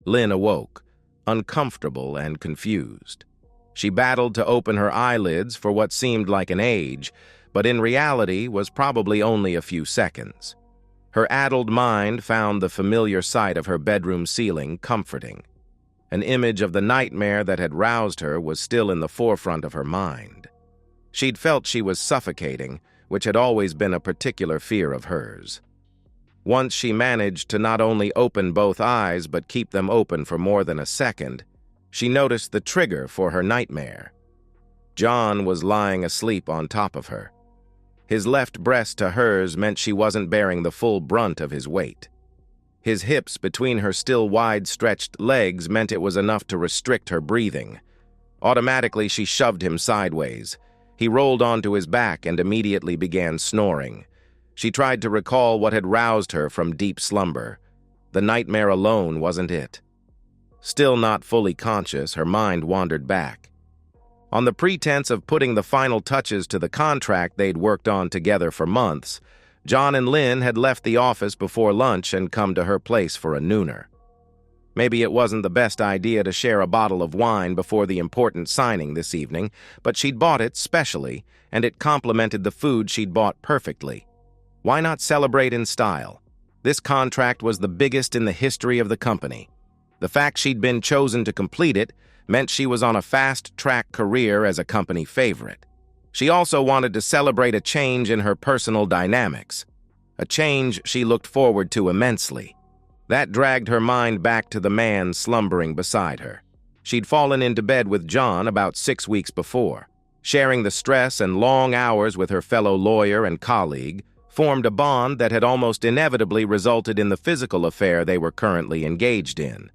Lynn awoke, uncomfortable and confused. She battled to open her eyelids for what seemed like an age, but in reality was probably only a few seconds. Her addled mind found the familiar sight of her bedroom ceiling comforting. An image of the nightmare that had roused her was still in the forefront of her mind. She'd felt she was suffocating, which had always been a particular fear of hers. Once she managed to not only open both eyes but keep them open for more than a second, she noticed the trigger for her nightmare. John was lying asleep on top of her. His left breast to hers meant she wasn't bearing the full brunt of his weight. His hips between her still wide-stretched legs meant it was enough to restrict her breathing. Automatically, she shoved him sideways. He rolled onto his back and immediately began snoring. She tried to recall what had roused her from deep slumber. The nightmare alone wasn't it. Still not fully conscious, her mind wandered back. On the pretense of putting the final touches to the contract they'd worked on together for months, John and Lynn had left the office before lunch and come to her place for a nooner. Maybe it wasn't the best idea to share a bottle of wine before the important signing this evening, but she'd bought it specially, and it complemented the food she'd bought perfectly. Why not celebrate in style? This contract was the biggest in the history of the company. The fact she'd been chosen to complete it meant she was on a fast-track career as a company favorite. She also wanted to celebrate a change in her personal dynamics, a change she looked forward to immensely. That dragged her mind back to the man slumbering beside her. She'd fallen into bed with John about 6 weeks before. Sharing the stress and long hours with her fellow lawyer and colleague formed a bond that had almost inevitably resulted in the physical affair they were currently engaged in.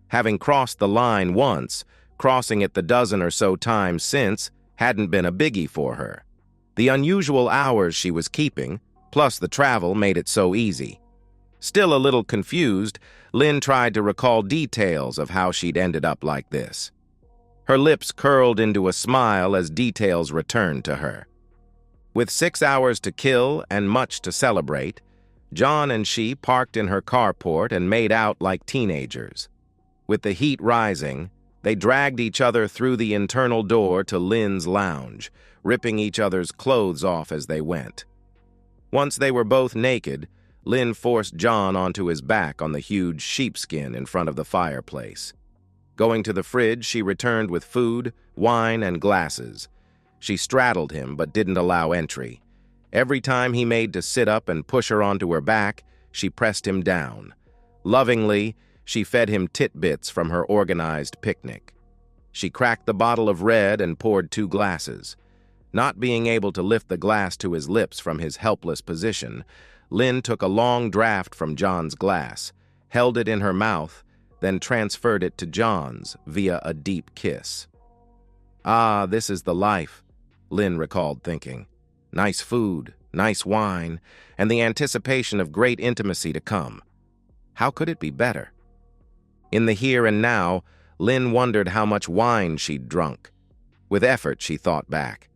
Having crossed the line once, crossing it the dozen or so times since hadn't been a biggie for her. The unusual hours she was keeping, plus the travel, made it so easy. Still a little confused, Lynn tried to recall details of how she'd ended up like this. Her lips curled into a smile as details returned to her. With 6 hours to kill and much to celebrate, John and she parked in her carport and made out like teenagers. With the heat rising, they dragged each other through the internal door to Lynn's lounge, ripping each other's clothes off as they went. Once they were both naked, Lynn forced John onto his back on the huge sheepskin in front of the fireplace. Going to the fridge, she returned with food, wine, and glasses. She straddled him but didn't allow entry. Every time he made to sit up and push her onto her back, she pressed him down. Lovingly, she fed him titbits from her organized picnic. She cracked the bottle of red and poured 2 glasses. Not being able to lift the glass to his lips from his helpless position, Lynn took a long draught from John's glass, held it in her mouth, then transferred it to John's via a deep kiss. Ah, this is the life, Lynn recalled thinking. Nice food, nice wine, and the anticipation of great intimacy to come. How could it be better? In the here and now, Lynn wondered how much wine she'd drunk. With effort, she thought back.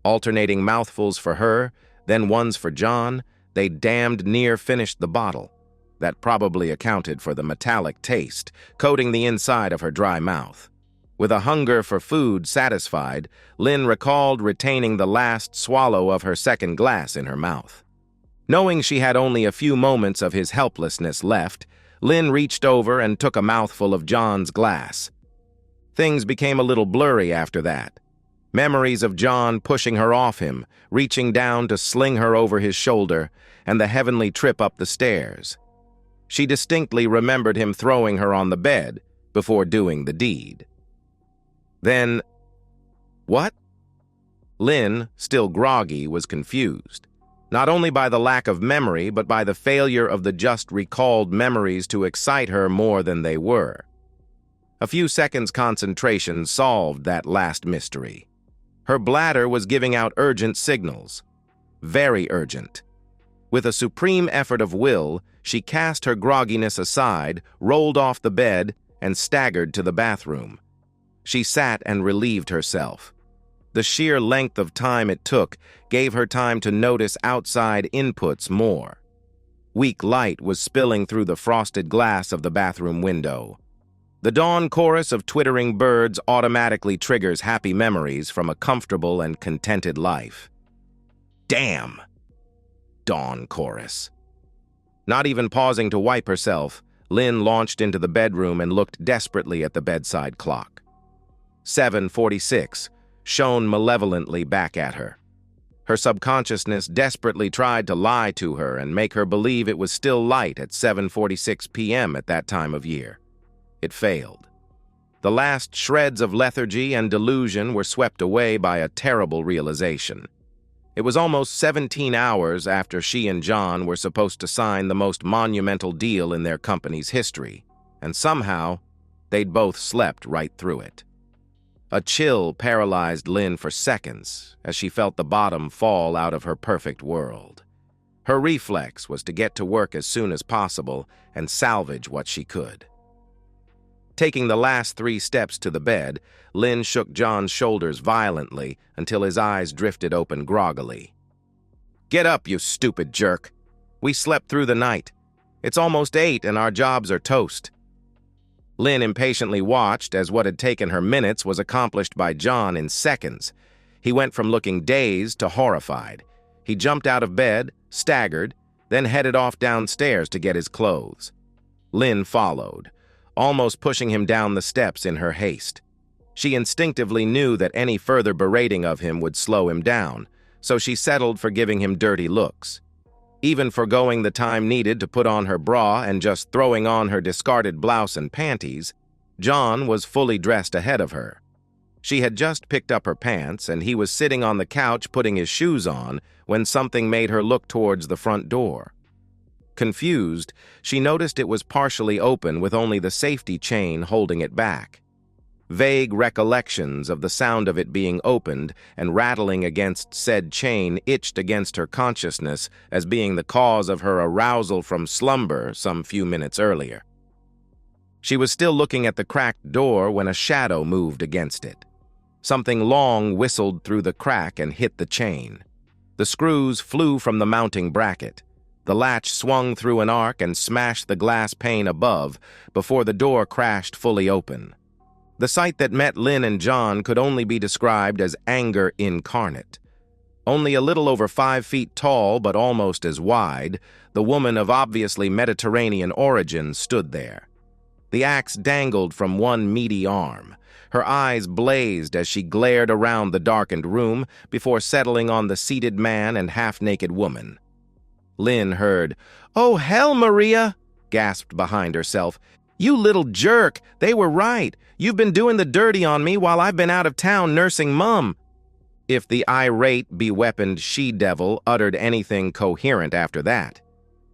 Alternating mouthfuls for her, then ones for John, they damned near finished the bottle. That probably accounted for the metallic taste, coating the inside of her dry mouth. With a hunger for food satisfied, Lynn recalled retaining the last swallow of her second glass in her mouth. Knowing she had only a few moments of his helplessness left, Lynn reached over and took a mouthful of John's glass. Things became a little blurry after that. Memories of John pushing her off him, reaching down to sling her over his shoulder, and the heavenly trip up the stairs. She distinctly remembered him throwing her on the bed before doing the deed. Then, what? Lynn, still groggy, was confused. Not only by the lack of memory, but by the failure of the just recalled memories to excite her more than they were. A few seconds' concentration solved that last mystery. Her bladder was giving out urgent signals. Very urgent. With a supreme effort of will, she cast her grogginess aside, rolled off the bed, and staggered to the bathroom. She sat and relieved herself. The sheer length of time it took gave her time to notice outside inputs more. Weak light was spilling through the frosted glass of the bathroom window. The dawn chorus of twittering birds automatically triggers happy memories from a comfortable and contented life. Damn! Dawn chorus. Not even pausing to wipe herself, Lynn launched into the bedroom and looked desperately at the bedside clock. 7:46 shone malevolently back at her. Her subconsciousness desperately tried to lie to her and make her believe it was still light at 7:46 p.m. at that time of year. It failed. The last shreds of lethargy and delusion were swept away by a terrible realization. It was almost 17 hours after she and John were supposed to sign the most monumental deal in their company's history, and somehow, they'd both slept right through it. A chill paralyzed Lynn for seconds as she felt the bottom fall out of her perfect world. Her reflex was to get to work as soon as possible and salvage what she could. Taking the last 3 steps to the bed, Lynn shook John's shoulders violently until his eyes drifted open groggily. "Get up, you stupid jerk. We slept through the night. It's almost 8 and our jobs are toast." Lynn impatiently watched as what had taken her minutes was accomplished by John in seconds. He went from looking dazed to horrified. He jumped out of bed, staggered, then headed off downstairs to get his clothes. Lynn followed, almost pushing him down the steps in her haste. She instinctively knew that any further berating of him would slow him down, so she settled for giving him dirty looks. Even forgoing the time needed to put on her bra and just throwing on her discarded blouse and panties, John was fully dressed ahead of her. She had just picked up her pants, and he was sitting on the couch putting his shoes on when something made her look towards the front door. Confused, she noticed it was partially open with only the safety chain holding it back. Vague recollections of the sound of it being opened and rattling against said chain itched against her consciousness as being the cause of her arousal from slumber some few minutes earlier. She was still looking at the cracked door when a shadow moved against it. Something long whistled through the crack and hit the chain. The screws flew from the mounting bracket. The latch swung through an arc and smashed the glass pane above before the door crashed fully open. The sight that met Lynn and John could only be described as anger incarnate. Only a little over 5 feet tall but almost as wide, the woman of obviously Mediterranean origin stood there. The axe dangled from one meaty arm. Her eyes blazed as she glared around the darkened room before settling on the seated man and half-naked woman. Lynn heard, "Oh, hell, Maria!" gasped behind herself. "You little jerk! They were right! You've been doing the dirty on me while I've been out of town nursing Mum!" If the irate, beweaponed she-devil uttered anything coherent after that,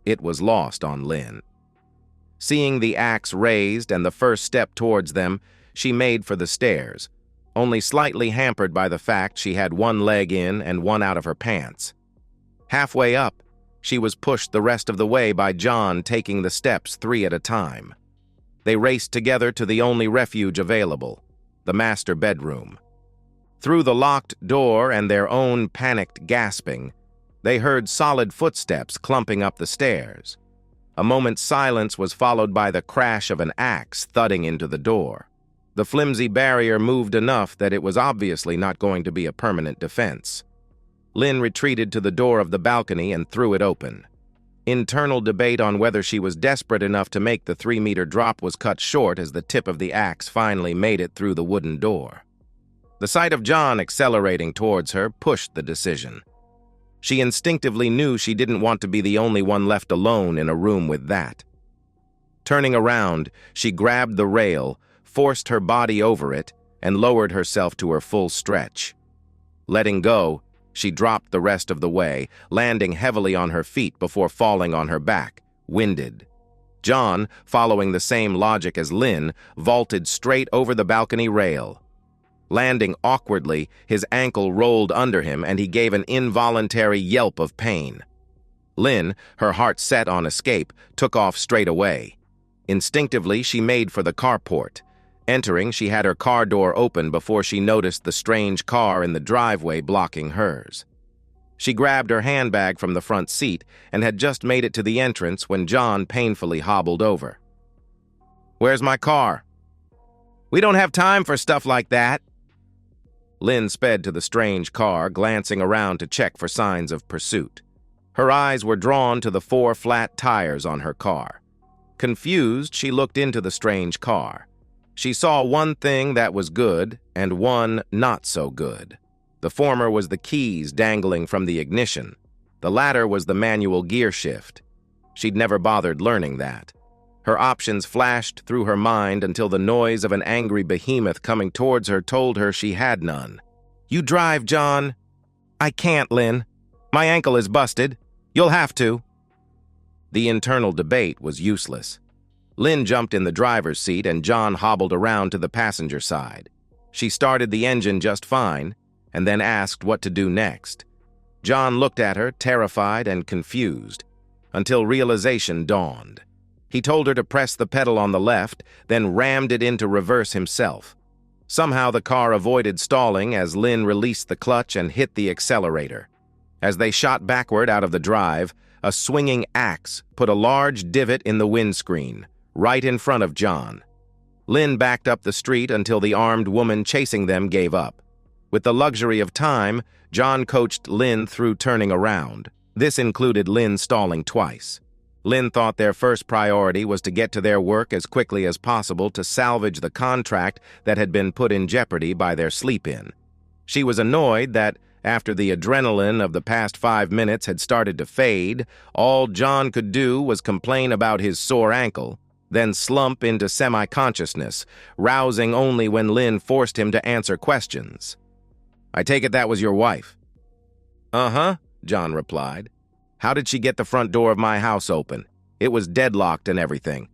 it was lost on Lynn. Seeing the axe raised and the first step towards them, she made for the stairs, only slightly hampered by the fact she had one leg in and one out of her pants. Halfway up, she was pushed the rest of the way by John taking the steps 3 at a time. They raced together to the only refuge available, the master bedroom. Through the locked door and their own panicked gasping, they heard solid footsteps clumping up the stairs. A moment's silence was followed by the crash of an axe thudding into the door. The flimsy barrier moved enough that it was obviously not going to be a permanent defense. Lynn retreated to the door of the balcony and threw it open. Internal debate on whether she was desperate enough to make the 3-meter drop was cut short as the tip of the axe finally made it through the wooden door. The sight of John accelerating towards her pushed the decision. She instinctively knew she didn't want to be the only one left alone in a room with that. Turning around, she grabbed the rail, forced her body over it, and lowered herself to her full stretch. Letting go, she dropped the rest of the way, landing heavily on her feet before falling on her back, winded. John, following the same logic as Lynn, vaulted straight over the balcony rail. Landing awkwardly, his ankle rolled under him and he gave an involuntary yelp of pain. Lynn, her heart set on escape, took off straight away. Instinctively, she made for the carport. Entering, she had her car door open before she noticed the strange car in the driveway blocking hers. She grabbed her handbag from the front seat and had just made it to the entrance when John painfully hobbled over. "Where's my car?" We don't have time for stuff like that. Lynn sped to the strange car, glancing around to check for signs of pursuit. Her eyes were drawn to the 4 flat tires on her car. Confused, she looked into the strange car. She saw one thing that was good and one not so good. The former was the keys dangling from the ignition. The latter was the manual gear shift. She'd never bothered learning that. Her options flashed through her mind until the noise of an angry behemoth coming towards her told her she had none. "You drive, John." "I can't, Lynn. My ankle is busted. You'll have to." The internal debate was useless. Lynn jumped in the driver's seat and John hobbled around to the passenger side. She started the engine just fine and then asked what to do next. John looked at her, terrified and confused, until realization dawned. He told her to press the pedal on the left, then rammed it into reverse himself. Somehow the car avoided stalling as Lynn released the clutch and hit the accelerator. As they shot backward out of the drive, a swinging axe put a large divot in the windscreen, right in front of John. Lynn backed up the street until the armed woman chasing them gave up. With the luxury of time, John coached Lynn through turning around. This included Lynn stalling twice. Lynn thought their first priority was to get to their work as quickly as possible to salvage the contract that had been put in jeopardy by their sleep-in. She was annoyed that, after the adrenaline of the past 5 minutes had started to fade, all John could do was complain about his sore ankle, then slump into semi-consciousness, rousing only when Lynn forced him to answer questions. "I take it that was your wife?" "Uh-huh," John replied. "How did she get the front door of my house open? It was deadlocked and everything.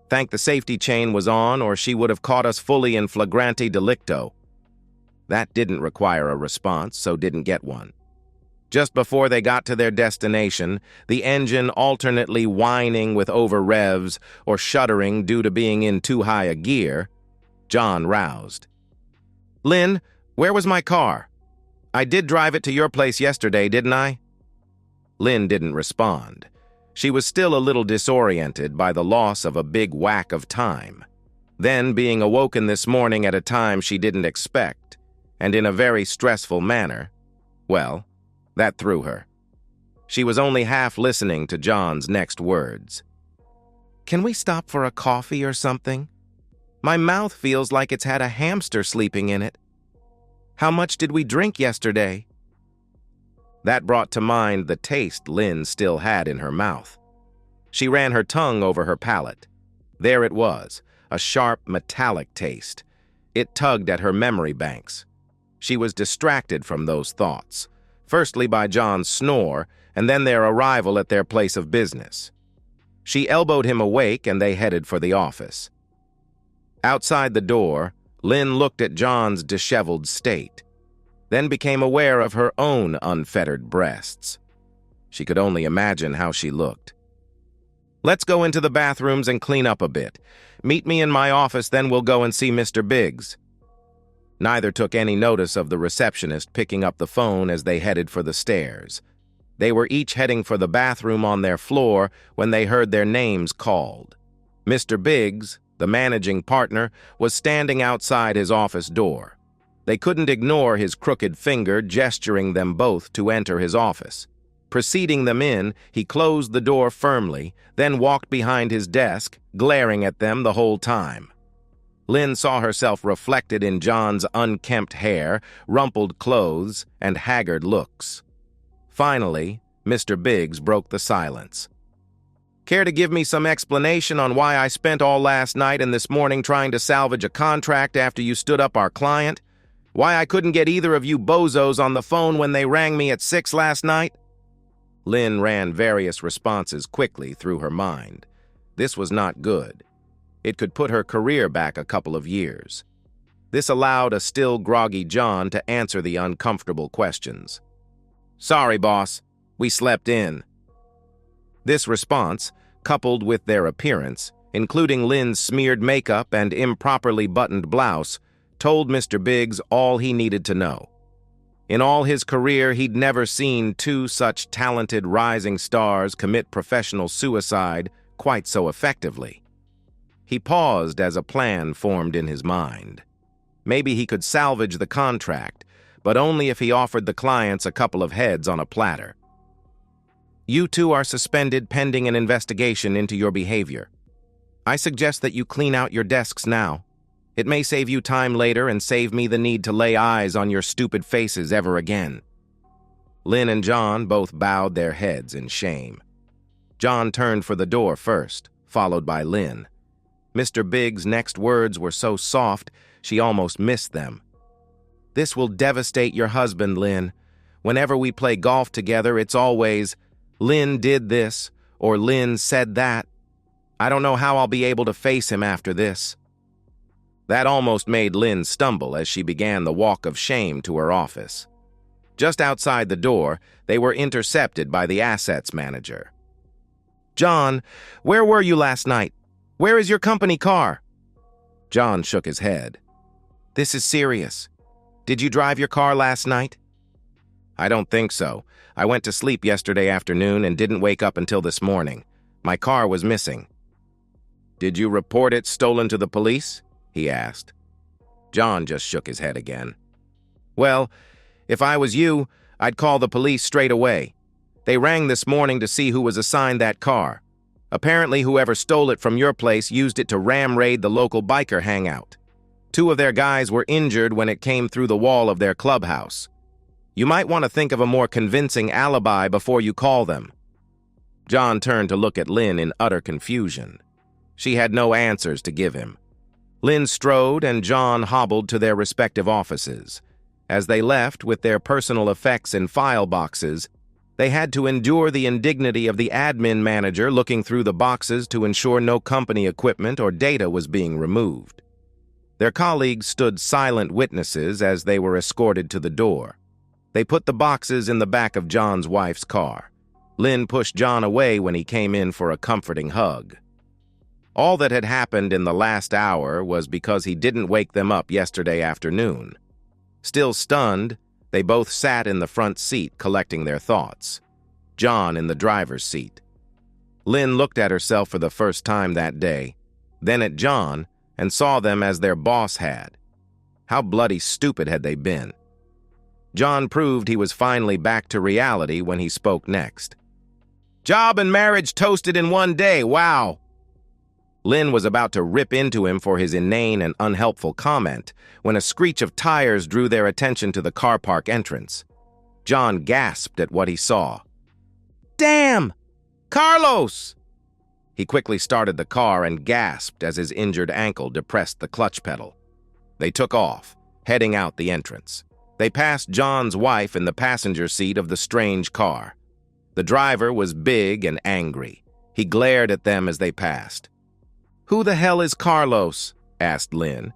Thank the safety chain was on, or she would have caught us fully in flagrante delicto." That didn't require a response, so didn't get one. Just before they got to their destination, the engine alternately whining with over-revs or shuddering due to being in too high a gear, John roused. "Lynn, where was my car? I did drive it to your place yesterday, didn't I?" Lynn didn't respond. She was still a little disoriented by the loss of a big whack of time. Then being awoken this morning at a time she didn't expect, and in a very stressful manner, well, that threw her. She was only half listening to John's next words. "Can we stop for a coffee or something? My mouth feels like it's had a hamster sleeping in it. How much did we drink yesterday?" That brought to mind the taste Lynn still had in her mouth. She ran her tongue over her palate. There it was, a sharp, metallic taste. It tugged at her memory banks. She was distracted from those thoughts, firstly by John's snore, and then their arrival at their place of business. She elbowed him awake, and they headed for the office. Outside the door, Lynn looked at John's disheveled state, then became aware of her own unfettered breasts. She could only imagine how she looked. "Let's go into the bathrooms and clean up a bit. Meet me in my office, then we'll go and see Mr. Biggs." Neither took any notice of the receptionist picking up the phone as they headed for the stairs. They were each heading for the bathroom on their floor when they heard their names called. Mr. Biggs, the managing partner, was standing outside his office door. They couldn't ignore his crooked finger gesturing them both to enter his office. Preceding them in, he closed the door firmly, then walked behind his desk, glaring at them the whole time. Lynn saw herself reflected in John's unkempt hair, rumpled clothes, and haggard looks. Finally, Mr. Biggs broke the silence. "Care to give me some explanation on why I spent all last night and this morning trying to salvage a contract after you stood up our client? Why I couldn't get either of you bozos on the phone when they rang me at 6 last night?" Lynn ran various responses quickly through her mind. This was not good. It could put her career back a couple of years. This allowed a still groggy John to answer the uncomfortable questions. "Sorry, boss. We slept in." This response, coupled with their appearance, including Lynn's smeared makeup and improperly buttoned blouse, told Mr. Biggs all he needed to know. In all his career, he'd never seen 2 such talented rising stars commit professional suicide quite so effectively. He paused as a plan formed in his mind. Maybe he could salvage the contract, but only if he offered the clients a couple of heads on a platter. You two are suspended pending an investigation into your behavior. I suggest that you clean out your desks now. It may save you time later and save me the need to lay eyes on your stupid faces ever again. Lynn and John both bowed their heads in shame. John turned for the door first, followed by Lynn. Mr. Big's next words were so soft, she almost missed them. This will devastate your husband, Lynn. Whenever we play golf together, it's always, Lynn did this, or Lynn said that. I don't know how I'll be able to face him after this. That almost made Lynn stumble as she began the walk of shame to her office. Just outside the door, they were intercepted by the assets manager. John, where were you last night? Where is your company car? John shook his head. This is serious. Did you drive your car last night? I don't think so. I went to sleep yesterday afternoon and didn't wake up until this morning. My car was missing. Did you report it stolen to the police? He asked. John just shook his head again. Well, if I was you, I'd call the police straight away. They rang this morning to see who was assigned that car. Apparently, whoever stole it from your place used it to ram raid the local biker hangout. 2 of their guys were injured when it came through the wall of their clubhouse. You might want to think of a more convincing alibi before you call them. John turned to look at Lynn in utter confusion. She had no answers to give him. Lynn strode and John hobbled to their respective offices. As they left with their personal effects in file boxes, they had to endure the indignity of the admin manager looking through the boxes to ensure no company equipment or data was being removed. Their colleagues stood silent witnesses as they were escorted to the door. They put the boxes in the back of John's wife's car. Lynn pushed John away when he came in for a comforting hug. All that had happened in the last hour was because he didn't wake them up yesterday afternoon. Still stunned, they both sat in the front seat collecting their thoughts. John in the driver's seat. Lynn looked at herself for the first time that day, then at John, and saw them as their boss had. How bloody stupid had they been? John proved he was finally back to reality when he spoke next. Job and marriage toasted in one day, wow! Lynn was about to rip into him for his inane and unhelpful comment when a screech of tires drew their attention to the car park entrance. John gasped at what he saw. Damn! Carlos! He quickly started the car and gasped as his injured ankle depressed the clutch pedal. They took off, heading out the entrance. They passed John's wife in the passenger seat of the strange car. The driver was big and angry. He glared at them as they passed. Who the hell is Carlos? Asked Lynn.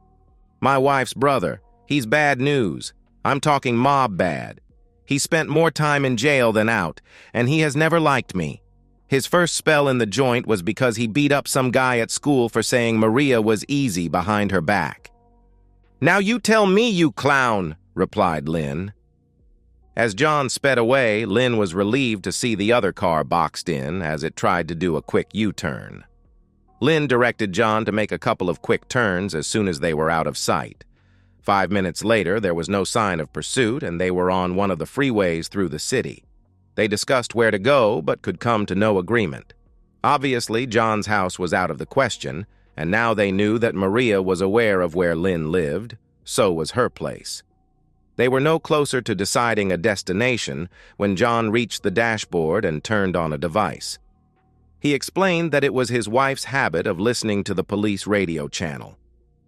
My wife's brother. He's bad news. I'm talking mob bad. He spent more time in jail than out, and he has never liked me. His first spell in the joint was because he beat up some guy at school for saying Maria was easy behind her back. Now you tell me, you clown, replied Lynn. As John sped away, Lynn was relieved to see the other car boxed in as it tried to do a quick U-turn. Lynn directed John to make a couple of quick turns as soon as they were out of sight. 5 minutes later, there was no sign of pursuit, and they were on one of the freeways through the city. They discussed where to go, but could come to no agreement. Obviously, John's house was out of the question, and now they knew that Maria was aware of where Lynn lived. So was her place. They were no closer to deciding a destination when John reached the dashboard and turned on a device. He explained that it was his wife's habit of listening to the police radio channel.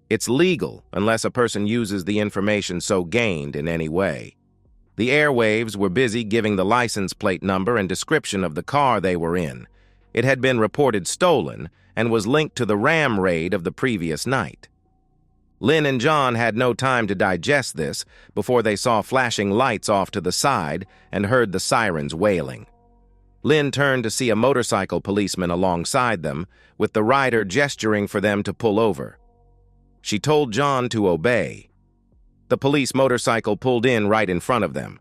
It's legal unless a person uses the information so gained in any way. The airwaves were busy giving the license plate number and description of the car they were in. It had been reported stolen and was linked to the ram raid of the previous night. Lynn and John had no time to digest this before they saw flashing lights off to the side and heard the sirens wailing. Lynn turned to see a motorcycle policeman alongside them, with the rider gesturing for them to pull over. She told John to obey. The police motorcycle pulled in right in front of them.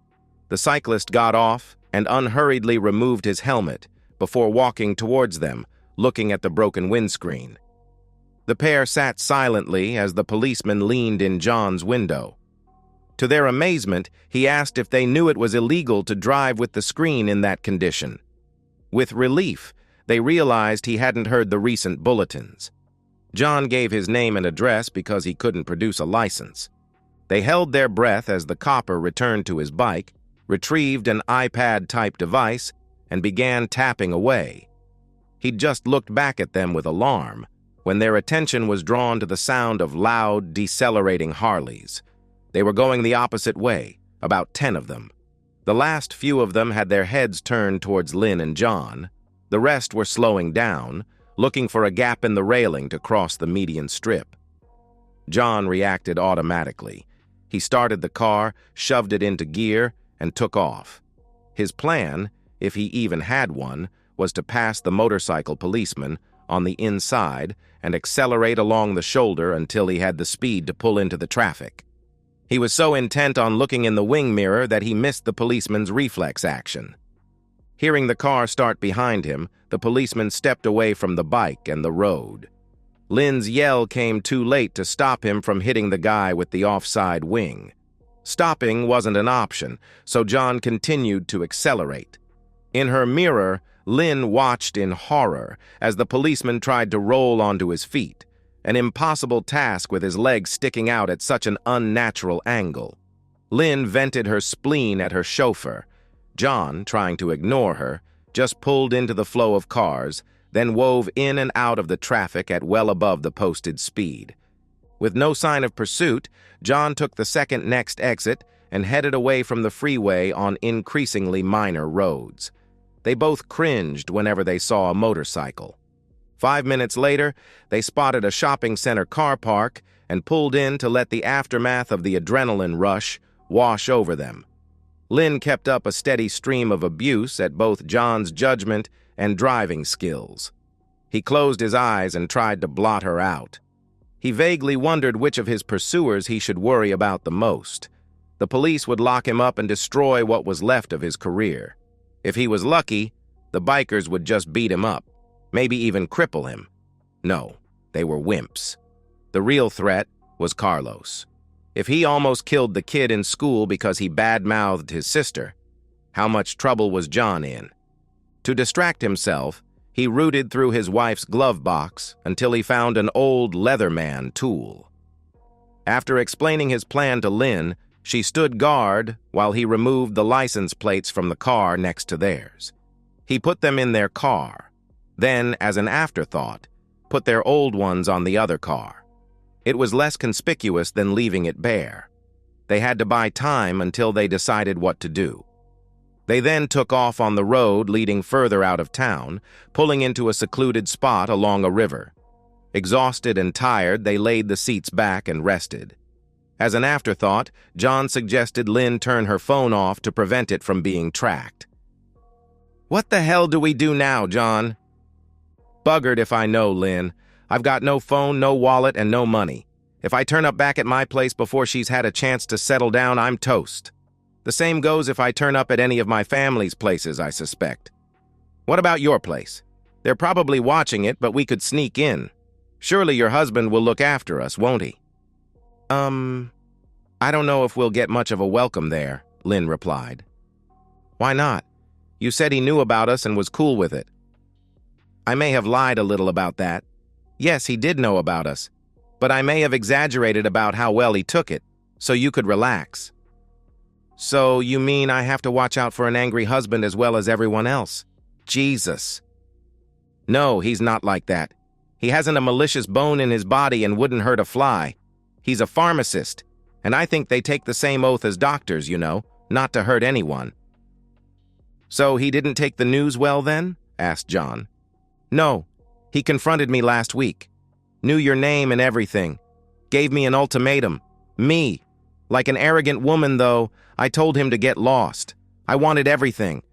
The cyclist got off and unhurriedly removed his helmet before walking towards them, looking at the broken windscreen. The pair sat silently as the policeman leaned in John's window. To their amazement, he asked if they knew it was illegal to drive with the screen in that condition. With relief, they realized he hadn't heard the recent bulletins. John gave his name and address because he couldn't produce a license. They held their breath as the copper returned to his bike, retrieved an iPad-type device, and began tapping away. He'd just looked back at them with alarm when their attention was drawn to the sound of loud, decelerating Harleys. They were going the opposite way, about 10 of them. The last few of them had their heads turned towards Lynn and John. The rest were slowing down, looking for a gap in the railing to cross the median strip. John reacted automatically. He started the car, shoved it into gear, and took off. His plan, if he even had one, was to pass the motorcycle policeman on the inside and accelerate along the shoulder until he had the speed to pull into the traffic. He was so intent on looking in the wing mirror that he missed the policeman's reflex action. Hearing the car start behind him, the policeman stepped away from the bike and the road. Lynn's yell came too late to stop him from hitting the guy with the offside wing. Stopping wasn't an option, so John continued to accelerate. In her mirror, Lynn watched in horror as the policeman tried to roll onto his feet, an impossible task with his legs sticking out at such an unnatural angle. Lynn vented her spleen at her chauffeur. John, trying to ignore her, just pulled into the flow of cars, then wove in and out of the traffic at well above the posted speed. With no sign of pursuit, John took the second next exit and headed away from the freeway on increasingly minor roads. They both cringed whenever they saw a motorcycle. 5 minutes later, they spotted a shopping center car park and pulled in to let the aftermath of the adrenaline rush wash over them. Lynn kept up a steady stream of abuse at both John's judgment and driving skills. He closed his eyes and tried to blot her out. He vaguely wondered which of his pursuers he should worry about the most. The police would lock him up and destroy what was left of his career. If he was lucky, the bikers would just beat him up, maybe even cripple him. No, they were wimps. The real threat was Carlos. If he almost killed the kid in school because he bad-mouthed his sister, how much trouble was John in? To distract himself, he rooted through his wife's glove box until he found an old Leatherman tool. After explaining his plan to Lynn, she stood guard while he removed the license plates from the car next to theirs. He put them in their car, then, as an afterthought, put their old ones on the other car. It was less conspicuous than leaving it bare. They had to buy time until they decided what to do. They then took off on the road leading further out of town, pulling into a secluded spot along a river. Exhausted and tired, they laid the seats back and rested. As an afterthought, John suggested Lynn turn her phone off to prevent it from being tracked. "What the hell do we do now, John?" "Buggered if I know, Lynn. I've got no phone, no wallet, and no money. If I turn up back at my place before she's had a chance to settle down, I'm toast. The same goes if I turn up at any of my family's places, I suspect. What about your place? They're probably watching it, but we could sneak in. Surely your husband will look after us, won't he?" I don't know if we'll get much of a welcome there," Lynn replied. "Why not? You said he knew about us and was cool with it." "I may have lied a little about that. Yes, he did know about us, but I may have exaggerated about how well he took it, so you could relax." "So you mean I have to watch out for an angry husband as well as everyone else? Jesus." "No, he's not like that. He hasn't a malicious bone in his body and wouldn't hurt a fly. He's a pharmacist, and I think they take the same oath as doctors, you know, not to hurt anyone." "So he didn't take the news well then?" asked John. "No. He confronted me last week. Knew your name and everything. Gave me an ultimatum. Me. Like an arrogant woman, though, I told him to get lost. I wanted everything.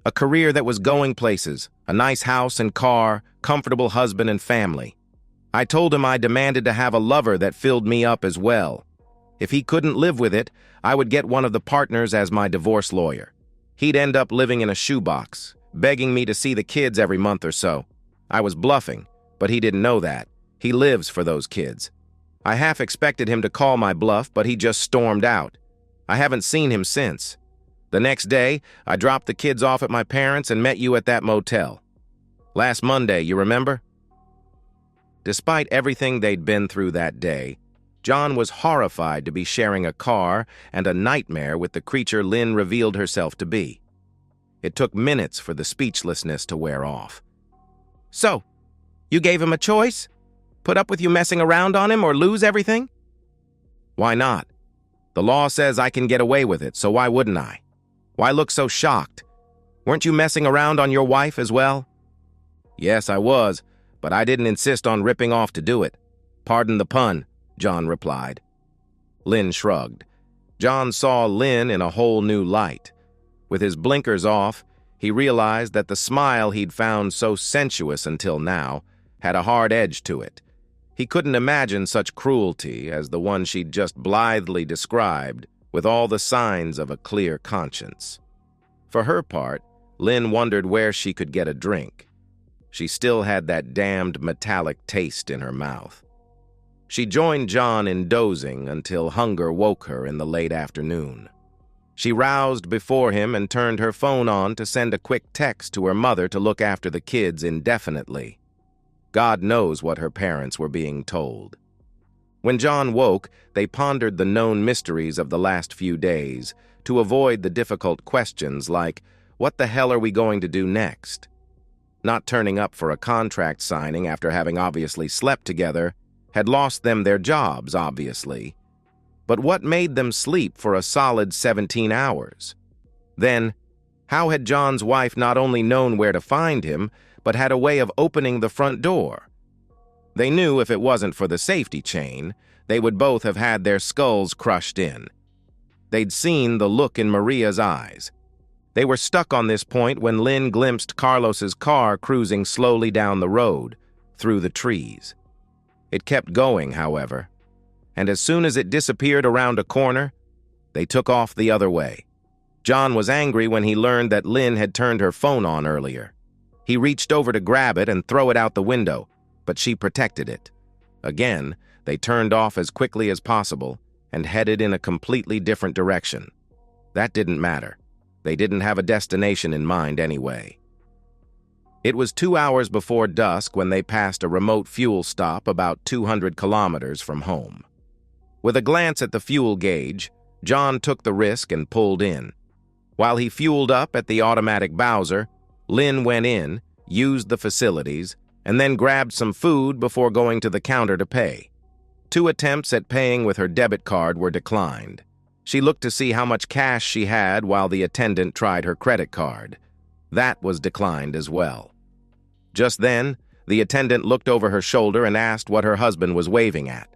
A career that was going places, a nice house and car, comfortable husband and family. I told him I demanded to have a lover that filled me up as well. If he couldn't live with it, I would get one of the partners as my divorce lawyer. He'd end up living in a shoebox, begging me to see the kids every month or so. I was bluffing, but he didn't know that. He lives for those kids. I half expected him to call my bluff, but he just stormed out. I haven't seen him since. The next day, I dropped the kids off at my parents' and met you at that motel. Last Monday, you remember? Despite everything they'd been through that day, John was horrified to be sharing a car and a nightmare with the creature Lynn revealed herself to be. It took minutes for the speechlessness to wear off. So, you gave him a choice? Put up with you messing around on him or lose everything? Why not? The law says I can get away with it, so why wouldn't I? Why look so shocked? Weren't you messing around on your wife as well? Yes, I was, but I didn't insist on ripping off to do it. Pardon the pun, John replied. Lynn shrugged. John saw Lynn in a whole new light. With his blinkers off, he realized that the smile he'd found so sensuous until now had a hard edge to it. He couldn't imagine such cruelty as the one she'd just blithely described, with all the signs of a clear conscience. For her part, Lynn wondered where she could get a drink. She still had that damned metallic taste in her mouth. She joined John in dozing until hunger woke her in the late afternoon. She roused before him and turned her phone on to send a quick text to her mother to look after the kids indefinitely. God knows what her parents were being told. When John woke, they pondered the known mysteries of the last few days to avoid the difficult questions like, what the hell are we going to do next? Not turning up for a contract signing after having obviously slept together had lost them their jobs, obviously. But what made them sleep for a solid 17 hours? Then, how had John's wife not only known where to find him, but had a way of opening the front door? They knew if it wasn't for the safety chain, they would both have had their skulls crushed in. They'd seen the look in Maria's eyes. They were stuck on this point when Lynn glimpsed Carlos's car cruising slowly down the road, through the trees. It kept going, however, and as soon as it disappeared around a corner, they took off the other way. John was angry when he learned that Lynn had turned her phone on earlier. He reached over to grab it and throw it out the window, but she protected it. Again, they turned off as quickly as possible and headed in a completely different direction. That didn't matter. They didn't have a destination in mind anyway. It was 2 hours before dusk when they passed a remote fuel stop about 200 kilometers from home. With a glance at the fuel gauge, John took the risk and pulled in. While he fueled up at the automatic Bowser, Lynn went in, used the facilities, and then grabbed some food before going to the counter to pay. 2 attempts at paying with her debit card were declined. She looked to see how much cash she had while the attendant tried her credit card. That was declined as well. Just then, the attendant looked over her shoulder and asked what her husband was waving at.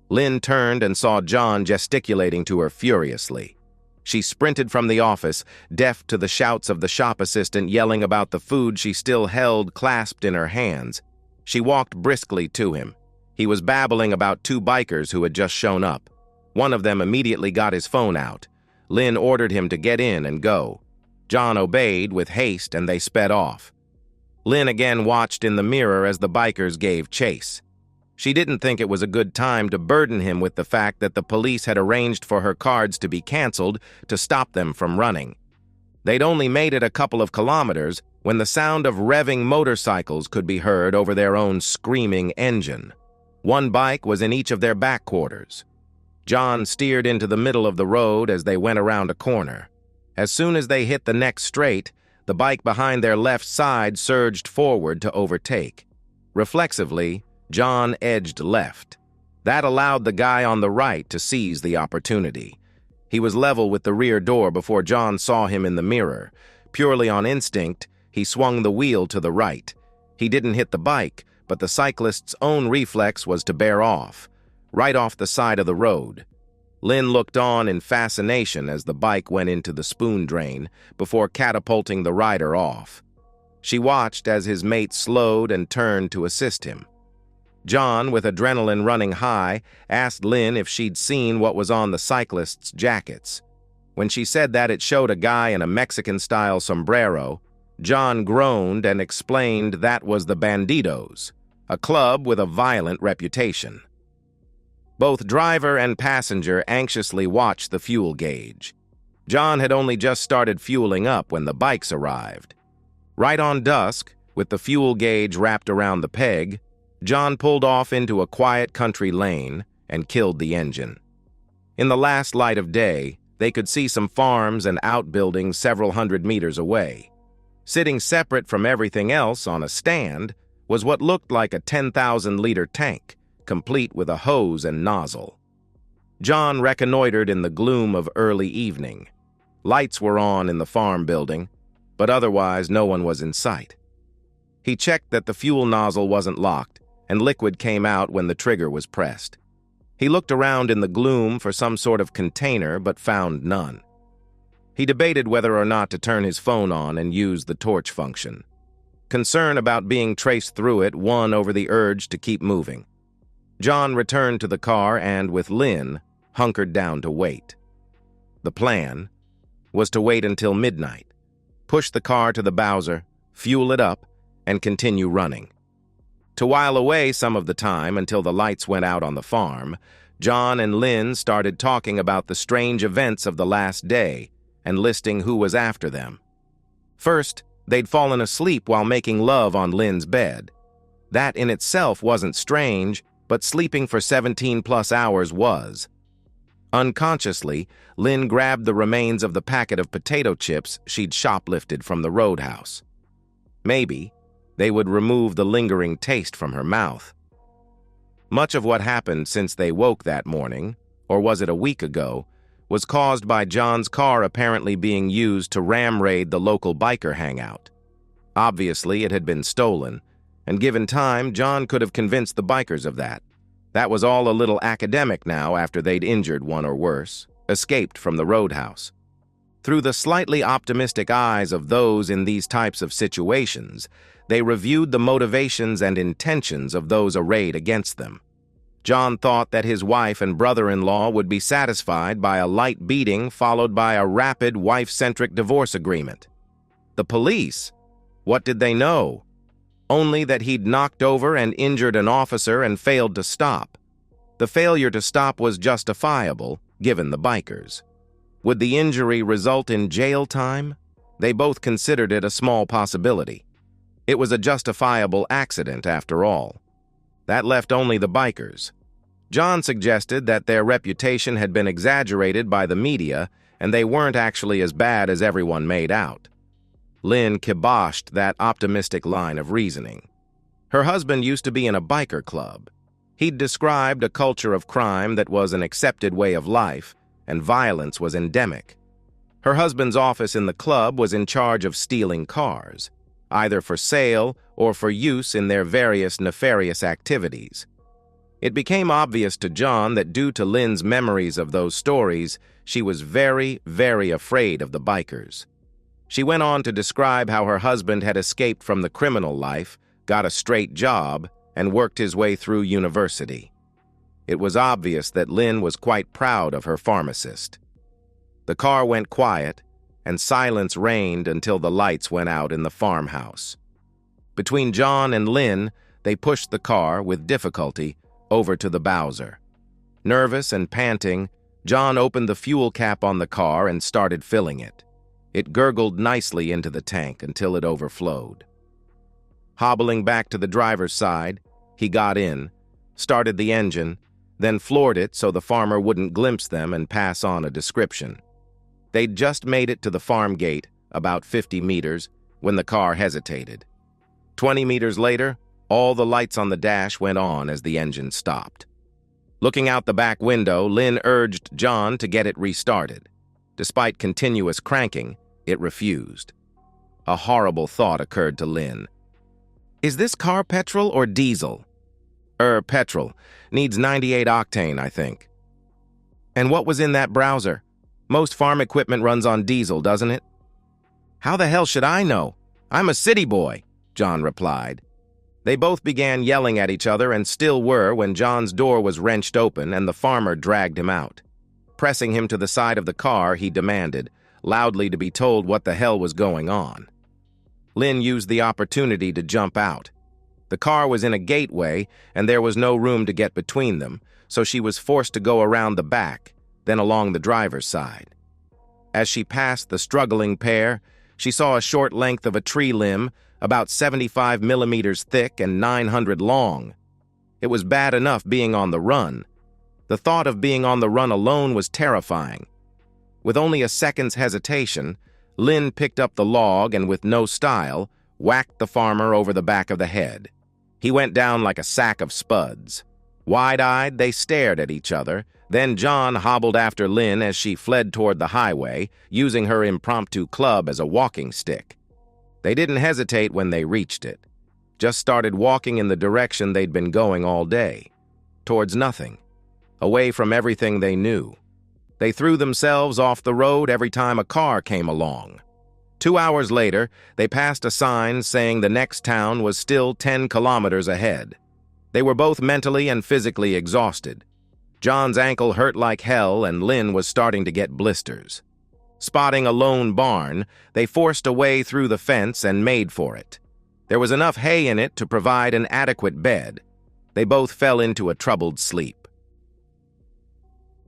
Lynn turned and saw John gesticulating to her furiously. She sprinted from the office, deaf to the shouts of the shop assistant yelling about the food she still held clasped in her hands. She walked briskly to him. He was babbling about 2 bikers who had just shown up. One of them immediately got his phone out. Lynn ordered him to get in and go. John obeyed with haste and they sped off. Lynn again watched in the mirror as the bikers gave chase. She didn't think it was a good time to burden him with the fact that the police had arranged for her cards to be canceled to stop them from running. They'd only made it a couple of kilometers when the sound of revving motorcycles could be heard over their own screaming engine. 1 bike was in each of their back quarters. John steered into the middle of the road as they went around a corner. As soon as they hit the next straight, the bike behind their left side surged forward to overtake. Reflexively, John edged left. That allowed the guy on the right to seize the opportunity. He was level with the rear door before John saw him in the mirror. Purely on instinct, he swung the wheel to the right. He didn't hit the bike, but the cyclist's own reflex was to bear off, right off the side of the road. Lynn looked on in fascination as the bike went into the spoon drain before catapulting the rider off. She watched as his mate slowed and turned to assist him. John, with adrenaline running high, asked Lynn if she'd seen what was on the cyclists' jackets. When she said that it showed a guy in a Mexican-style sombrero, John groaned and explained that was the Bandidos, a club with a violent reputation. Both driver and passenger anxiously watched the fuel gauge. John had only just started fueling up when the bikes arrived. Right on dusk, with the fuel gauge wrapped around the peg, John pulled off into a quiet country lane and killed the engine. In the last light of day, they could see some farms and outbuildings several hundred meters away. Sitting separate from everything else on a stand was what looked like a 10,000-liter tank, complete with a hose and nozzle. John reconnoitered in the gloom of early evening. Lights were on in the farm building, but otherwise no one was in sight. He checked that the fuel nozzle wasn't locked, and liquid came out when the trigger was pressed. He looked around in the gloom for some sort of container, but found none. He debated whether or not to turn his phone on and use the torch function. Concern about being traced through it won over the urge to keep moving. John returned to the car and, with Lynn, hunkered down to wait. The plan was to wait until midnight, push the car to the Bowser, fuel it up, and continue running. To while away some of the time until the lights went out on the farm, John and Lynn started talking about the strange events of the last day and listing who was after them. First, they'd fallen asleep while making love on Lynn's bed. That in itself wasn't strange, but sleeping for 17+ hours was. Unconsciously, Lynn grabbed the remains of the packet of potato chips she'd shoplifted from the roadhouse. Maybe they would remove the lingering taste from her mouth. Much of what happened since they woke that morning, or was it a week ago, was caused by John's car apparently being used to ram raid the local biker hangout. Obviously, it had been stolen, and given time, John could have convinced the bikers of that. That was all a little academic now after they'd injured one or worse, escaped from the roadhouse. Through the slightly optimistic eyes of those in these types of situations, they reviewed the motivations and intentions of those arrayed against them. John thought that his wife and brother-in-law would be satisfied by a light beating followed by a rapid wife-centric divorce agreement. The police? What did they know? Only that he'd knocked over and injured an officer and failed to stop. The failure to stop was justifiable, given the bikers. Would the injury result in jail time? They both considered it a small possibility. It was a justifiable accident, after all. That left only the bikers. John suggested that their reputation had been exaggerated by the media and they weren't actually as bad as everyone made out. Lynn kiboshed that optimistic line of reasoning. Her husband used to be in a biker club. He'd described a culture of crime that was an accepted way of life, and violence was endemic. Her husband's office in the club was in charge of stealing cars, either for sale or for use in their various nefarious activities. It became obvious to John that due to Lynn's memories of those stories, she was very, very afraid of the bikers. She went on to describe how her husband had escaped from the criminal life, got a straight job, and worked his way through university. It was obvious that Lynn was quite proud of her pharmacist. The car went quiet, and silence reigned until the lights went out in the farmhouse. Between John and Lynn, they pushed the car, with difficulty, over to the Bowser. Nervous and panting, John opened the fuel cap on the car and started filling it. It gurgled nicely into the tank until it overflowed. Hobbling back to the driver's side, he got in, started the engine, then floored it so the farmer wouldn't glimpse them and pass on a description. They'd just made it to the farm gate, about 50 meters, when the car hesitated. 20 meters later, all the lights on the dash went on as the engine stopped. Looking out the back window, Lynn urged John to get it restarted. Despite continuous cranking, it refused. A horrible thought occurred to Lynn. Is this car petrol or diesel? Petrol. Needs 98 octane, I think. And what was in that browser? Most farm equipment runs on diesel, doesn't it? How the hell should I know? I'm a city boy, John replied. They both began yelling at each other and still were when John's door was wrenched open and the farmer dragged him out. Pressing him to the side of the car, he demanded, loudly, to be told what the hell was going on. Lynn used the opportunity to jump out. The car was in a gateway, and there was no room to get between them, so she was forced to go around the back, then along the driver's side. As she passed the struggling pair, she saw a short length of a tree limb, about 75 millimeters thick and 900 long. It was bad enough being on the run. The thought of being on the run alone was terrifying. With only a second's hesitation, Lynn picked up the log and, with no style, whacked the farmer over the back of the head. He went down like a sack of spuds. Wide-eyed, they stared at each other. Then John hobbled after Lynn as she fled toward the highway, using her impromptu club as a walking stick. They didn't hesitate when they reached it. Just started walking in the direction they'd been going all day. Towards nothing. Away from everything they knew. They threw themselves off the road every time a car came along. 2 hours later, they passed a sign saying the next town was still 10 kilometers ahead. They were both mentally and physically exhausted. John's ankle hurt like hell, and Lynn was starting to get blisters. Spotting a lone barn, they forced a way through the fence and made for it. There was enough hay in it to provide an adequate bed. They both fell into a troubled sleep.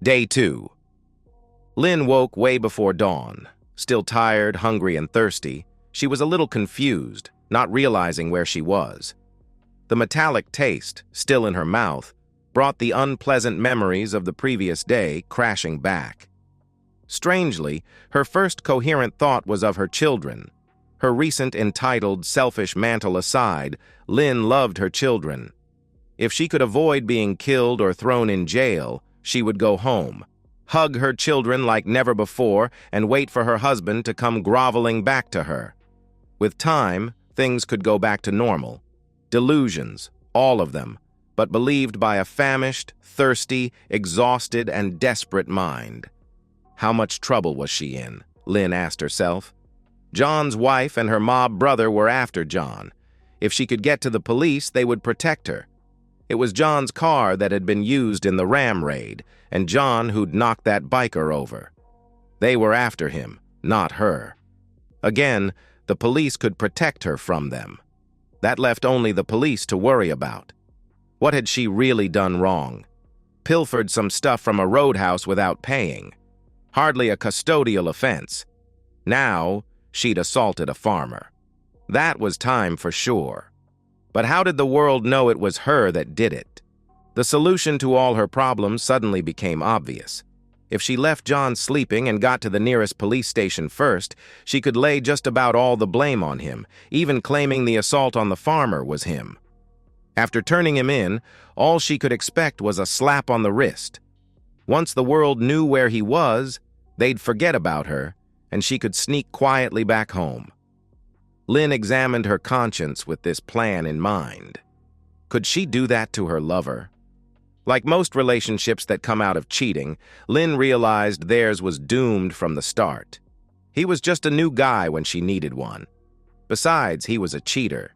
Day 2. Lynn woke way before dawn. Still tired, hungry, and thirsty, she was a little confused, not realizing where she was. The metallic taste, still in her mouth, brought the unpleasant memories of the previous day crashing back. Strangely, her first coherent thought was of her children. Her recent entitled, selfish mantle aside, Lynn loved her children. If she could avoid being killed or thrown in jail, she would go home, hug her children like never before, and wait for her husband to come groveling back to her. With time, things could go back to normal. Delusions, all of them, but believed by a famished, thirsty, exhausted, and desperate mind. How much trouble was she in? Lynn asked herself. John's wife and her mob brother were after John. If she could get to the police, they would protect her. It was John's car that had been used in the ram raid, and John who'd knocked that biker over. They were after him, not her. Again, the police could protect her from them. That left only the police to worry about. What had she really done wrong? Pilfered some stuff from a roadhouse without paying. Hardly a custodial offense. Now, she'd assaulted a farmer. That was time for sure. But how did the world know it was her that did it? The solution to all her problems suddenly became obvious. If she left John sleeping and got to the nearest police station first, she could lay just about all the blame on him, even claiming the assault on the farmer was him. After turning him in, all she could expect was a slap on the wrist. Once the world knew where he was, they'd forget about her, and she could sneak quietly back home. Lynn examined her conscience with this plan in mind. Could she do that to her lover? Like most relationships that come out of cheating, Lynn realized theirs was doomed from the start. He was just a new guy when she needed one. Besides, he was a cheater.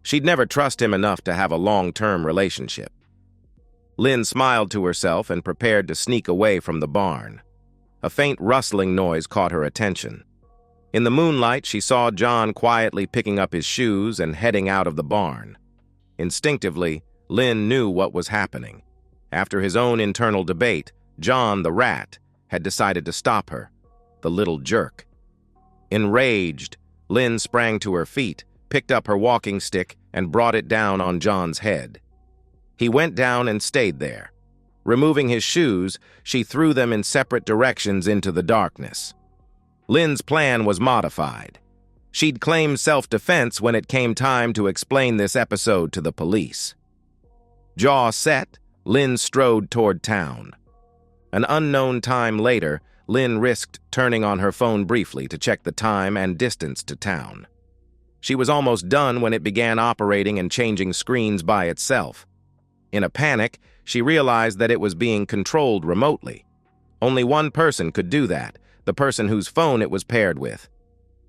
She'd never trust him enough to have a long-term relationship. Lynn smiled to herself and prepared to sneak away from the barn. A faint rustling noise caught her attention. In the moonlight, she saw John quietly picking up his shoes and heading out of the barn. Instinctively, Lynn knew what was happening. After his own internal debate, John, the rat, had decided to stop her, the little jerk. Enraged, Lynn sprang to her feet, picked up her walking stick, and brought it down on John's head. He went down and stayed there. Removing his shoes, she threw them in separate directions into the darkness. Lynn's plan was modified. She'd claim self-defense when it came time to explain this episode to the police. Jaw set, Lynn strode toward town. An unknown time later, Lynn risked turning on her phone briefly to check the time and distance to town. She was almost done when it began operating and changing screens by itself. In a panic, she realized that it was being controlled remotely. Only one person could do that, the person whose phone it was paired with.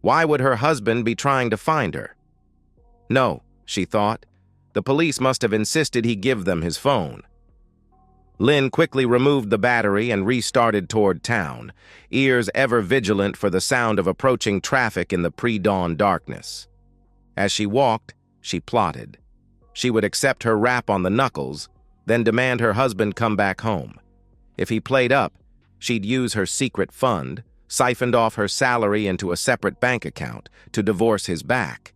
Why would her husband be trying to find her? No, she thought. The police must have insisted he give them his phone. Lynn quickly removed the battery and restarted toward town, ears ever vigilant for the sound of approaching traffic in the pre-dawn darkness. As she walked, she plotted. She would accept her rap on the knuckles, then demand her husband come back home. If he played up, she'd use her secret fund, siphoned off her salary into a separate bank account, to divorce his back.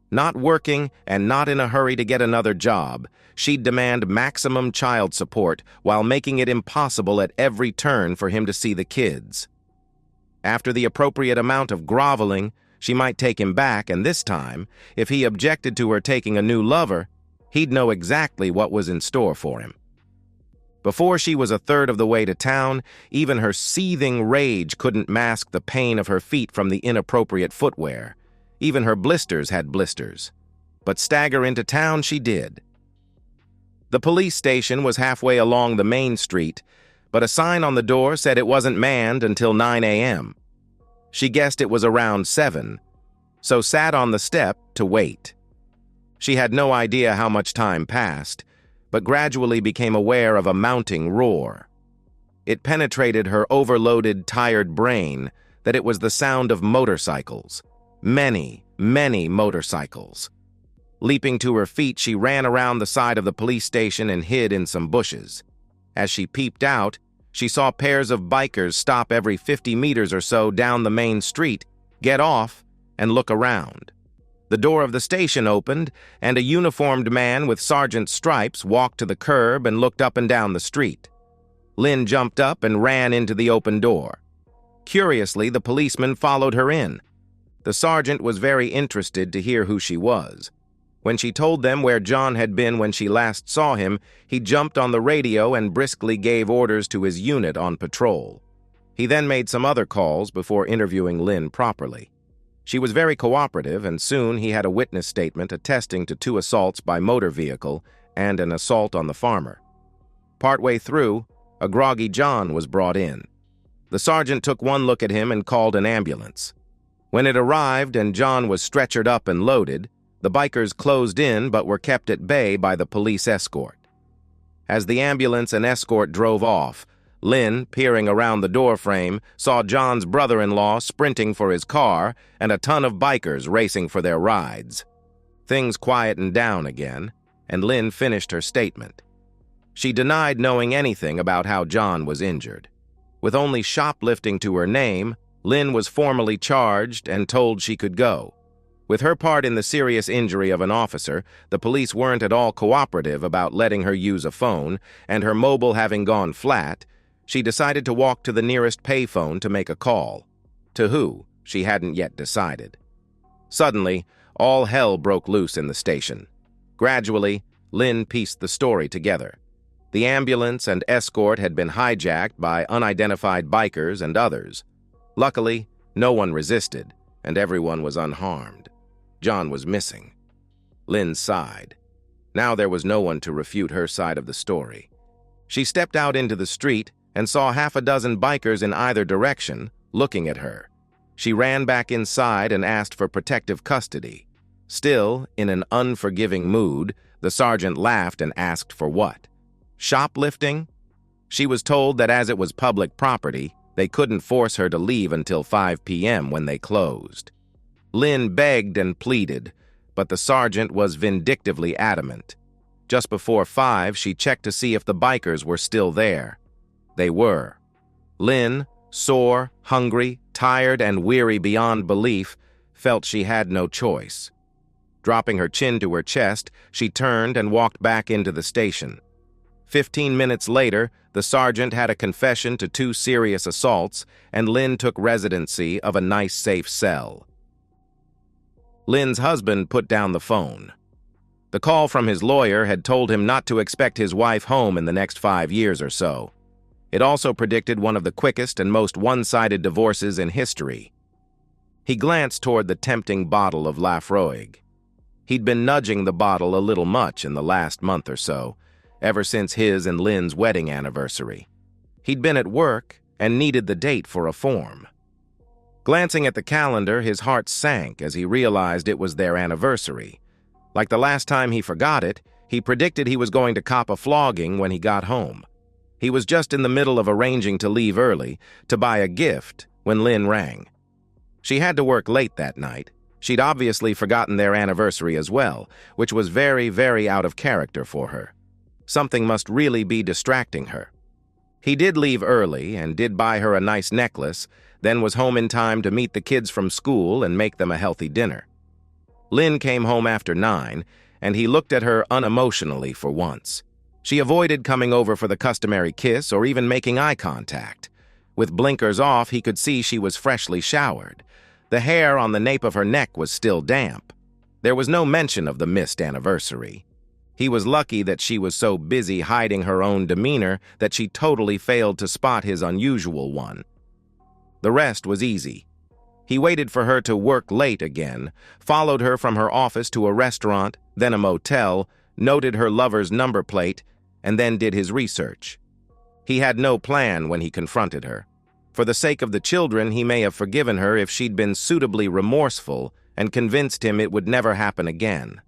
Not working and not in a hurry to get another job, she'd demand maximum child support while making it impossible at every turn for him to see the kids. After the appropriate amount of groveling, she might take him back, and this time, if he objected to her taking a new lover, he'd know exactly what was in store for him. Before she was a third of the way to town, even her seething rage couldn't mask the pain of her feet from the inappropriate footwear. Even her blisters had blisters. But stagger into town she did. The police station was halfway along the main street, but a sign on the door said it wasn't manned until 9 a.m. She guessed it was around 7, so sat on the step to wait. She had no idea how much time passed, but gradually became aware of a mounting roar. It penetrated her overloaded, tired brain that it was the sound of motorcycles. Many, many motorcycles. Leaping to her feet, she ran around the side of the police station and hid in some bushes. As she peeped out, she saw pairs of bikers stop every 50 meters or so down the main street, get off, and look around. The door of the station opened, and a uniformed man with sergeant's stripes walked to the curb and looked up and down the street. Lynn jumped up and ran into the open door. Curiously, the policeman followed her in. The sergeant was very interested to hear who she was. When she told them where John had been when she last saw him, he jumped on the radio and briskly gave orders to his unit on patrol. He then made some other calls before interviewing Lynn properly. She was very cooperative, and soon he had a witness statement attesting to 2 assaults by motor vehicle and an assault on the farmer. Partway through, a groggy John was brought in. The sergeant took one look at him and called an ambulance. When it arrived and John was stretchered up and loaded, the bikers closed in but were kept at bay by the police escort. As the ambulance and escort drove off, Lynn, peering around the doorframe, saw John's brother-in-law sprinting for his car and a ton of bikers racing for their rides. Things quietened down again, and Lynn finished her statement. She denied knowing anything about how John was injured. With only shoplifting to her name, Lynn was formally charged and told she could go. With her part in the serious injury of an officer, the police weren't at all cooperative about letting her use a phone, and her mobile having gone flat, she decided to walk to the nearest payphone to make a call. To who, she hadn't yet decided. Suddenly, all hell broke loose in the station. Gradually, Lynn pieced the story together. The ambulance and escort had been hijacked by unidentified bikers and others. Luckily, no one resisted, and everyone was unharmed. John was missing. Lynn sighed. Now there was no one to refute her side of the story. She stepped out into the street and saw half a dozen bikers in either direction, looking at her. She ran back inside and asked for protective custody. Still, in an unforgiving mood, the sergeant laughed and asked for what? Shoplifting? She was told that as it was public property, they couldn't force her to leave until 5 p.m. when they closed. Lynn begged and pleaded, but the sergeant was vindictively adamant. Just before 5, she checked to see if the bikers were still there. They were. Lynn, sore, hungry, tired, and weary beyond belief, felt she had no choice. Dropping her chin to her chest, she turned and walked back into the station. 15 minutes later, the sergeant had a confession to 2 serious assaults, and Lynn took residency of a nice, safe cell. Lynn's husband put down the phone. The call from his lawyer had told him not to expect his wife home in the next 5 years or so. It also predicted one of the quickest and most one-sided divorces in history. He glanced toward the tempting bottle of Lafroig. He'd been nudging the bottle a little much in the last month or so, ever since his and Lynn's wedding anniversary. He'd been at work and needed the date for a form. Glancing at the calendar, his heart sank as he realized it was their anniversary. Like the last time he forgot it, he predicted he was going to cop a flogging when he got home. He was just in the middle of arranging to leave early to buy a gift when Lynn rang. She had to work late that night, She'd obviously forgotten their anniversary as well, which was very, very out of character for her. Something must really be distracting her. He did leave early and did buy her a nice necklace, then was home in time to meet the kids from school and make them a healthy dinner. Lynn came home after 9, and he looked at her unemotionally for once. She avoided coming over for the customary kiss or even making eye contact. With blinkers off, he could see she was freshly showered. The hair on the nape of her neck was still damp. There was no mention of the missed anniversary. He was lucky that she was so busy hiding her own demeanor that she totally failed to spot his unusual one. The rest was easy. He waited for her to work late again, followed her from her office to a restaurant, then a motel, noted her lover's number plate, and then did his research. He had no plan when he confronted her. For the sake of the children, he may have forgiven her if she'd been suitably remorseful and convinced him it would never happen again.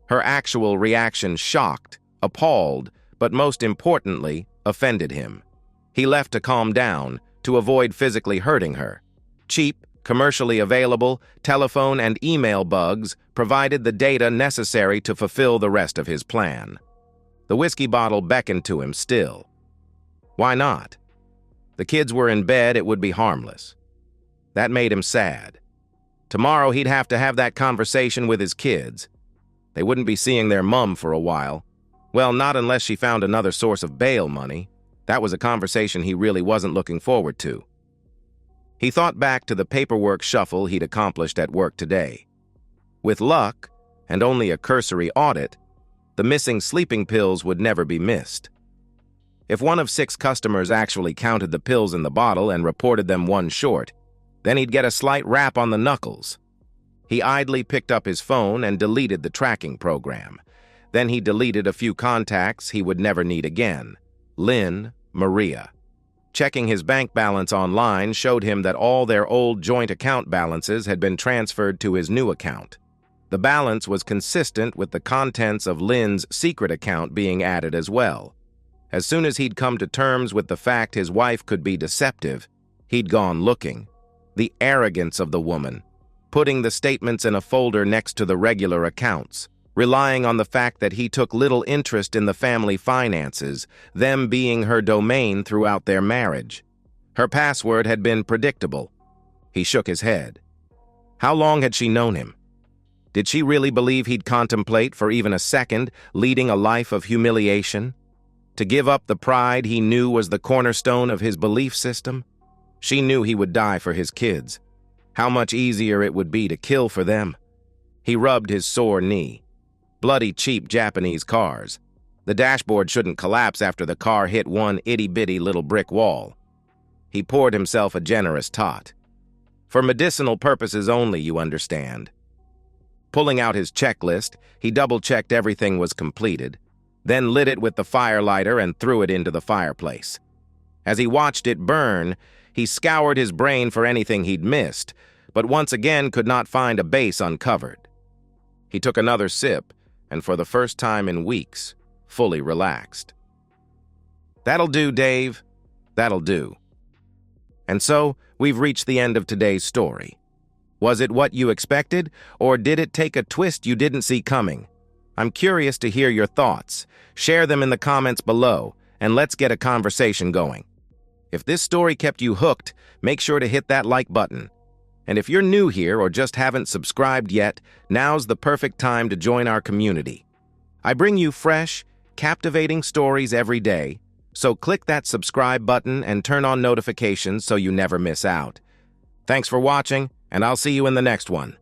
Her actual reaction shocked, appalled, but most importantly, offended him. He left to calm down, to avoid physically hurting her. Cheap, commercially available, telephone and email bugs provided the data necessary to fulfill the rest of his plan. The whiskey bottle beckoned to him still. Why not? The kids were in bed, it would be harmless. That made him sad. Tomorrow he'd have to have that conversation with his kids. They wouldn't be seeing their mum for a while. Well, not unless she found another source of bail money. That was a conversation he really wasn't looking forward to. He thought back to the paperwork shuffle he'd accomplished at work today. With luck, and only a cursory audit, the missing sleeping pills would never be missed. If one of 6 customers actually counted the pills in the bottle and reported them 1 short, then he'd get a slight rap on the knuckles. He idly picked up his phone and deleted the tracking program. Then he deleted a few contacts he would never need again. Lynn, Maria. Checking his bank balance online showed him that all their old joint account balances had been transferred to his new account. The balance was consistent with the contents of Lynn's secret account being added as well. As soon as he'd come to terms with the fact his wife could be deceptive, he'd gone looking. The arrogance of the woman, putting the statements in a folder next to the regular accounts, relying on the fact that he took little interest in the family finances, them being her domain throughout their marriage. Her password had been predictable. He shook his head. How long had she known him? Did she really believe he'd contemplate, for even a second, leading a life of humiliation? To give up the pride he knew was the cornerstone of his belief system? She knew he would die for his kids. How much easier it would be to kill for them. He rubbed his sore knee. Bloody cheap Japanese cars. The dashboard shouldn't collapse after the car hit one itty-bitty little brick wall. He poured himself a generous tot. For medicinal purposes only, you understand. Pulling out his checklist, he double-checked everything was completed, then lit it with the firelighter and threw it into the fireplace. As he watched it burn, he scoured his brain for anything he'd missed, but once again could not find a base uncovered. He took another sip, and for the first time in weeks, fully relaxed. That'll do, Dave. That'll do. And so, we've reached the end of today's story. Was it what you expected, or did it take a twist you didn't see coming? I'm curious to hear your thoughts. Share them in the comments below, and let's get a conversation going. If this story kept you hooked, make sure to hit that like button. And if you're new here or just haven't subscribed yet, now's the perfect time to join our community. I bring you fresh, captivating stories every day, so click that subscribe button and turn on notifications so you never miss out. Thanks for watching, and I'll see you in the next one.